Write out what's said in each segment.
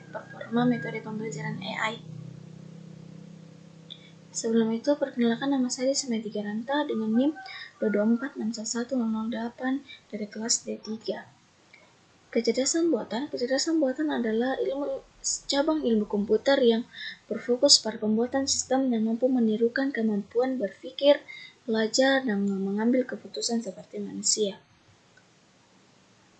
performa metode pembelajaran AI. Sebelum itu, perkenalkan nama saya Semetika Ranta dengan NIM 224611008 dari kelas D3. Kecerdasan buatan adalah cabang ilmu komputer yang berfokus pada pembuatan sistem yang mampu menirukan kemampuan berpikir, belajar, dan mengambil keputusan seperti manusia.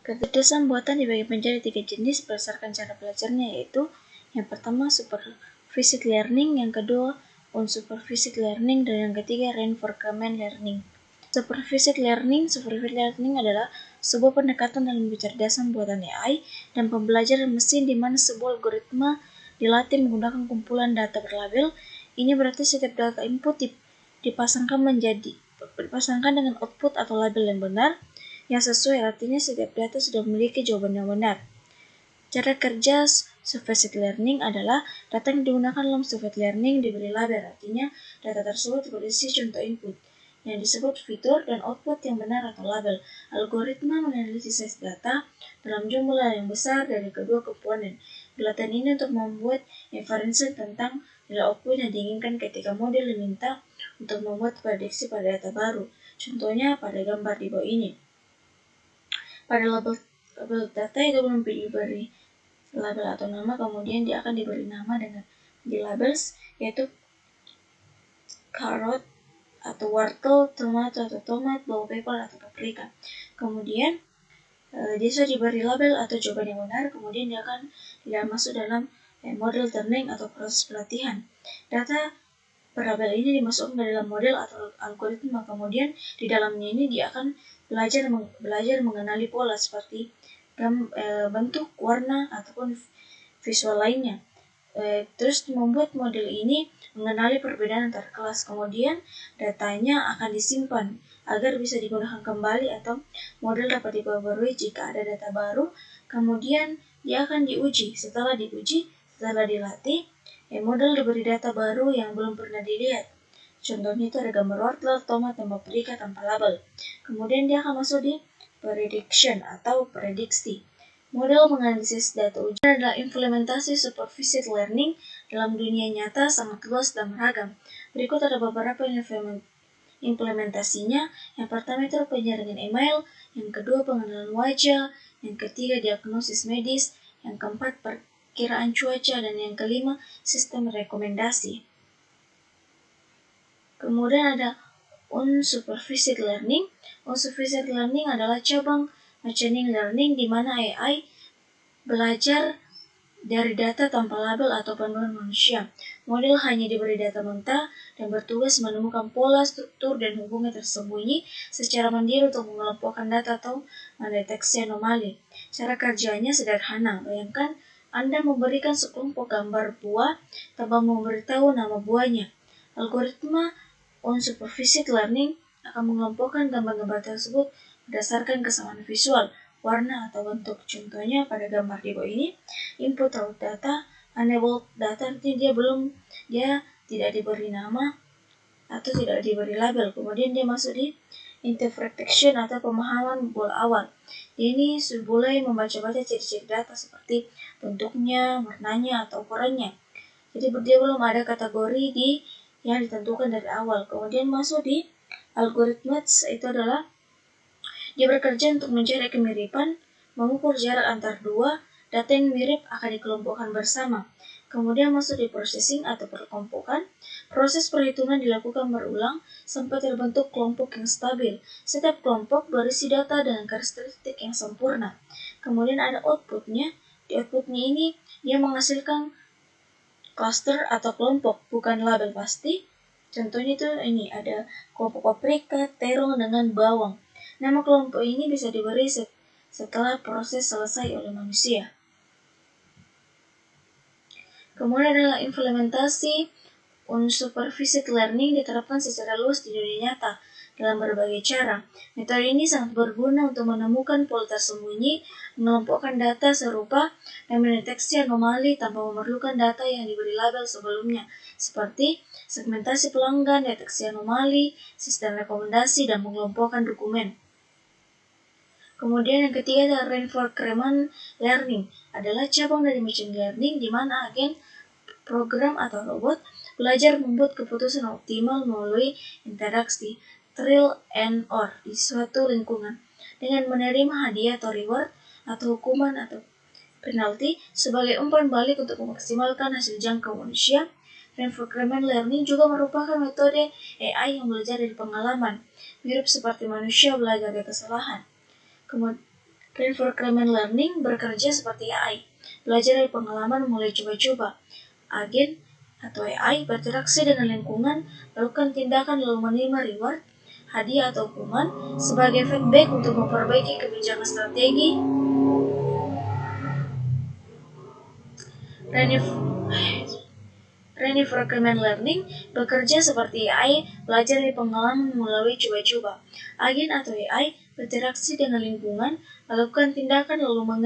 Kecerdasan buatan dibagi menjadi 3 jenis berdasarkan cara belajarnya, yaitu yang pertama supervised learning, yang kedua unsupervised learning, dan yang ketiga reinforcement learning. Supervised learning adalah sebuah pendekatan dalam kecerdasan buatan AI dan pembelajaran mesin di mana sebuah algoritma dilatih menggunakan kumpulan data berlabel. Ini berarti setiap data input dipasangkan dengan output atau label yang benar, yang sesuai, artinya setiap data sudah memiliki jawaban yang benar. Cara kerja supervised learning adalah data yang digunakan dalam supervised learning diberi label, artinya data tersebut berisi contoh input yang disebut fitur dan output yang benar atau label. Algoritma menganalisis data dalam jumlah yang besar dari kedua komponen. Dilatih ini untuk membuat inferensi tentang nilai output yang diinginkan ketika model diminta untuk membuat prediksi pada data baru. Contohnya pada gambar di bawah ini. Pada label data itu belum diberi label atau nama, kemudian dia akan diberi nama dengan di labels, yaitu carrot atau wortel, tomato atau tomat, bell pepper atau paprika. Kemudian dia sudah diberi label atau jawaban yang benar, kemudian dia akan tidak masuk dalam model learning atau proses pelatihan. Data berlabel ini dimasukkan ke dalam model atau algoritma, kemudian di dalamnya ini dia akan belajar mengenali pola seperti bentuk, warna, ataupun visual lainnya. Terus membuat model ini mengenali perbedaan antar kelas, kemudian datanya akan disimpan agar bisa digunakan kembali atau model dapat diperbarui jika ada data baru. Kemudian dia akan diuji. Setelah dilatih, model diberi data baru yang belum pernah dilihat. Contohnya itu ada gambar wortel, tomat, dan paprika tanpa label. Kemudian dia akan masuk di prediction atau prediksi. Model menganalisis data ujian adalah implementasi supervised learning dalam dunia nyata sangat luas dan beragam. Berikut ada beberapa implementasinya. Yang pertama itu penyaringan email, yang kedua pengenalan wajah, yang ketiga diagnosis medis, yang keempat perkiraan cuaca, dan yang kelima sistem rekomendasi. Kemudian ada unsupervised learning. Unsupervised learning adalah cabang machine learning di mana AI belajar dari data tanpa label atau panduan manusia. Model hanya diberi data mentah dan bertugas menemukan pola, struktur, dan hubungan tersembunyi secara mandiri untuk mengelompokkan data atau mendeteksi anomali. Cara kerjanya sederhana. Bayangkan Anda memberikan sekelompok gambar buah tanpa memberitahu nama buahnya. Algoritma unsupervised learning akan mengelompokkan gambar-gambar tersebut berdasarkan kesamaan visual, warna, atau bentuk. Contohnya pada gambar di bawah ini, input raw data, unlabeled data, artinya dia tidak diberi nama atau tidak diberi label. Kemudian dia masuk di interpretation atau pemahaman awal. Ini mulai membaca-baca ciri-ciri data seperti bentuknya, warnanya, atau ukurannya. Jadi dia belum ada kategori yang ditentukan dari awal. Kemudian masuk di algorithms, itu adalah dia bekerja untuk mencari kemiripan, mengukur jarak antar dua data yang mirip akan dikelompokkan bersama. Kemudian masuk di processing atau perkelompokan. Proses perhitungan dilakukan berulang sampai terbentuk kelompok yang stabil. Setiap kelompok berisi data dengan karakteristik yang sempurna. Kemudian ada outputnya. Di outputnya ini dia menghasilkan cluster atau kelompok, bukan label pasti. Contohnya itu ini ada kelompok paprika, terong dengan bawang. Nama kelompok ini bisa diberi setelah proses selesai oleh manusia. Kemudian adalah implementasi unsupervised learning diterapkan secara luas di dunia nyata dalam berbagai cara. Metode ini sangat berguna untuk menemukan pola tersembunyi, mengelompokkan data serupa, dan mendeteksi anomali tanpa memerlukan data yang diberi label sebelumnya, seperti segmentasi pelanggan, deteksi anomali, sistem rekomendasi, dan mengelompokkan dokumen. Kemudian yang ketiga adalah reinforcement learning. adalah cabang dari machine learning di mana agen program atau robot belajar membuat keputusan optimal melalui interaksi trial and error di suatu lingkungan dengan menerima hadiah atau reward atau hukuman atau penalti sebagai umpan balik untuk memaksimalkan hasil jangka manusia. Reinforcement learning juga merupakan metode AI yang belajar dari pengalaman, mirip seperti manusia belajar dari kesalahan. Kemudian, reinforcement learning bekerja seperti AI, belajar dari pengalaman mulai coba-coba. Agen atau AI berinteraksi dengan lingkungan, melakukan tindakan lalu menerima reward, hadiah atau hukuman sebagai feedback untuk memperbaiki kebijakan strategi. Reinforcement learning bekerja seperti AI, belajar dari pengalaman melalui coba-coba. Agen atau AI berinteraksi dengan lingkungan, melakukan tindakan lalu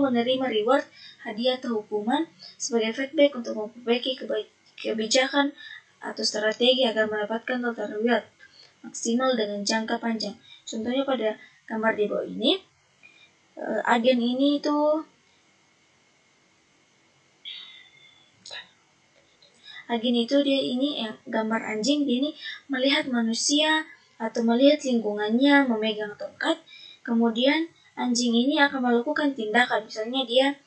menerima reward, hadiah atau hukuman sebagai feedback untuk memperbaiki kebijakan atau strategi agar mendapatkan total reward maksimal dengan jangka panjang. Contohnya pada gambar di bawah ini, agen ini dia ini gambar anjing, dia ini melihat manusia atau melihat lingkungannya memegang tongkat, kemudian anjing ini akan melakukan tindakan, misalnya dia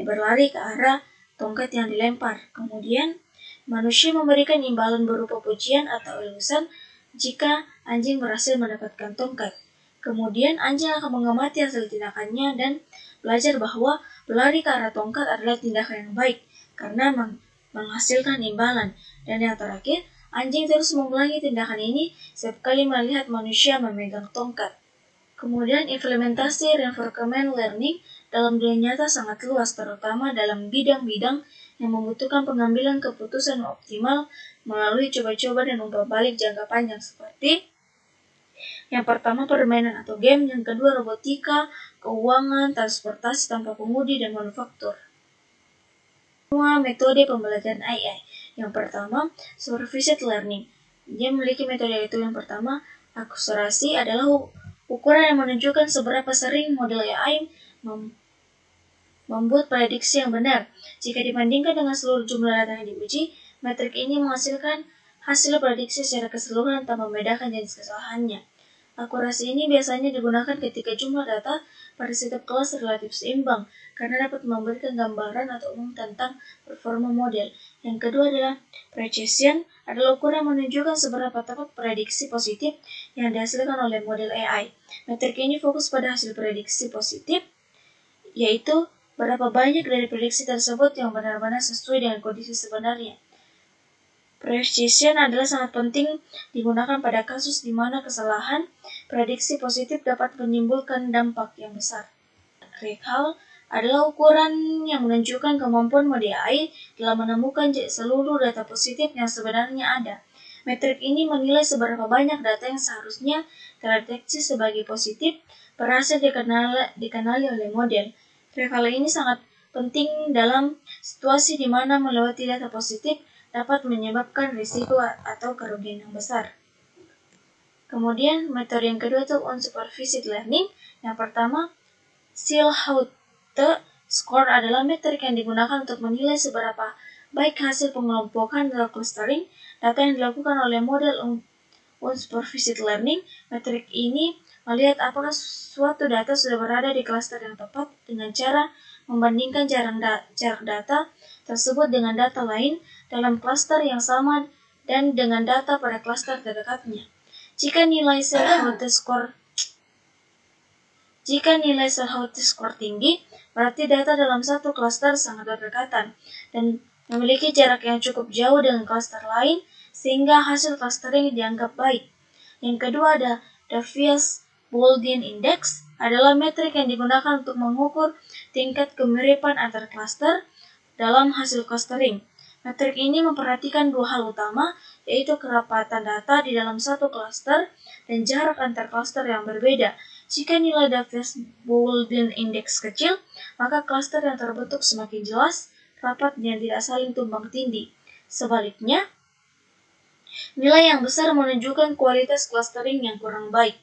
berlari ke arah tongkat yang dilempar. Kemudian manusia memberikan imbalan berupa pujian atau elusan jika anjing berhasil mendapatkan tongkat. Kemudian anjing akan mengamati hasil tindakannya dan belajar bahwa berlari ke arah tongkat adalah tindakan yang baik karena menghasilkan imbalan. Dan yang terakhir, anjing terus mengulangi tindakan ini setiap kali melihat manusia memegang tongkat. Kemudian implementasi reinforcement learning dalam dunia nyata sangat luas, terutama dalam bidang-bidang yang membutuhkan pengambilan keputusan optimal melalui coba-coba dan umpan balik jangka panjang seperti yang pertama permainan atau game, yang kedua robotika, keuangan, transportasi tanpa pengemudi, dan manufaktur. Semua metode pembelajaran AI. Yang pertama, supervised learning. Dia memiliki metode yaitu yang pertama, akurasi adalah ukuran yang menunjukkan seberapa sering model AI membuat prediksi yang benar. Jika dibandingkan dengan seluruh jumlah data yang diuji, metrik ini menghasilkan hasil prediksi secara keseluruhan tanpa membedakan jenis kesalahannya. Akurasi ini biasanya digunakan ketika jumlah data pada setiap kelas relatif seimbang, karena dapat memberikan gambaran atau umum tentang performa model. Yang kedua adalah precision, adalah ukuran menunjukkan seberapa tepat prediksi positif yang dihasilkan oleh model AI. Metrik ini fokus pada hasil prediksi positif, yaitu berapa banyak dari prediksi tersebut yang benar-benar sesuai dengan kondisi sebenarnya. Precision adalah sangat penting digunakan pada kasus di mana kesalahan prediksi positif dapat menimbulkan dampak yang besar. Recall adalah ukuran yang menunjukkan kemampuan model AI dalam menemukan seluruh data positif yang sebenarnya ada. Metrik ini menilai seberapa banyak data yang seharusnya terdeteksi sebagai positif berhasil dikenali oleh model. Recall ini sangat penting dalam situasi di mana melewati data positif dapat menyebabkan risiko atau kerugian yang besar. Kemudian metode yang kedua itu unsupervised learning. Yang pertama, Shell-How score adalah metrik yang digunakan untuk menilai seberapa baik hasil pengelompokan atau clustering data yang dilakukan oleh model unsupervised learning. Metrik ini melihat apakah suatu data sudah berada di cluster yang tepat dengan cara membandingkan jarak data tersebut dengan data lain dalam cluster yang sama dan dengan data pada cluster terdekatnya. Jika nilai Shell-How score tinggi, berarti data dalam satu cluster sangat berdekatan dan memiliki jarak yang cukup jauh dengan cluster lain sehingga hasil clustering dianggap baik. Yang kedua ada Davies-Boolean Index, adalah metrik yang digunakan untuk mengukur tingkat kemiripan antar cluster dalam hasil clustering. Metrik ini memperhatikan dua hal utama, yaitu kerapatan data di dalam satu cluster dan jarak antar cluster yang berbeda. Jika nilai Davies-Boolean Index kecil, maka cluster yang terbentuk semakin jelas, rapat, dan tidak saling tumbang tindih. Sebaliknya, nilai yang besar menunjukkan kualitas clustering yang kurang baik.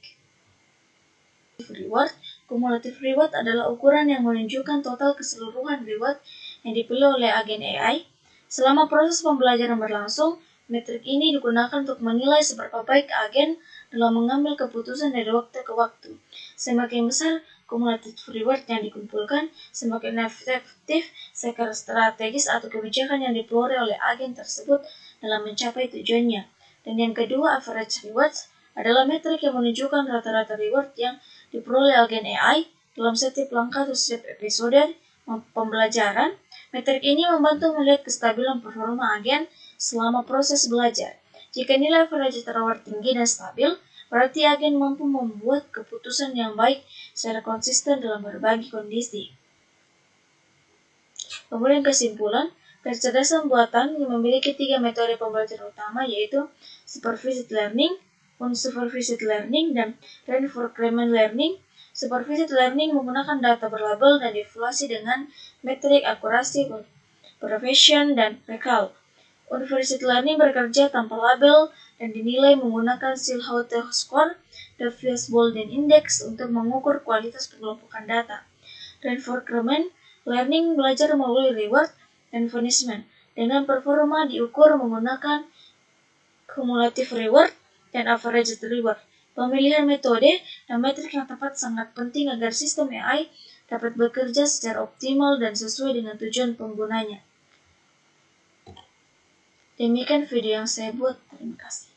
Reward, Cumulative reward adalah ukuran yang menunjukkan total keseluruhan reward yang dipilih oleh agen AI. Selama proses pembelajaran berlangsung, metrik ini digunakan untuk menilai seberapa baik agen dalam mengambil keputusan dari waktu ke waktu. Semakin besar cumulative reward yang dikumpulkan, semakin efektif secara strategis atau kebijakan yang dipelori oleh agen tersebut dalam mencapai tujuannya. Dan yang kedua, average rewards adalah metrik yang menunjukkan rata-rata reward yang diperoleh agen AI dalam setiap langkah atau setiap episode pembelajaran. Metrik ini membantu melihat kestabilan performa agen selama proses belajar. Jika nilai average reward tinggi dan stabil, berarti agen mampu membuat keputusan yang baik secara konsisten dalam berbagai kondisi. Kemudian kesimpulan, kecerdasan buatan yang memiliki 3 metode pembelajaran utama yaitu supervised learning, unsupervised learning, dan reinforcement learning. Supervised learning menggunakan data berlabel dan dievaluasi dengan metrik akurasi, precision, dan recall. Unsupervised learning bekerja tanpa label dan dinilai menggunakan Silhouette score dan Fishbone index untuk mengukur kualitas pengelompokan data. Reinforcement learning belajar melalui reward dan punishment dengan performa diukur menggunakan cumulative reward dan average reward. Pemilihan metode dan metrik yang tepat sangat penting agar sistem AI dapat bekerja secara optimal dan sesuai dengan tujuan penggunanya. Demikian video yang saya buat. Terima kasih.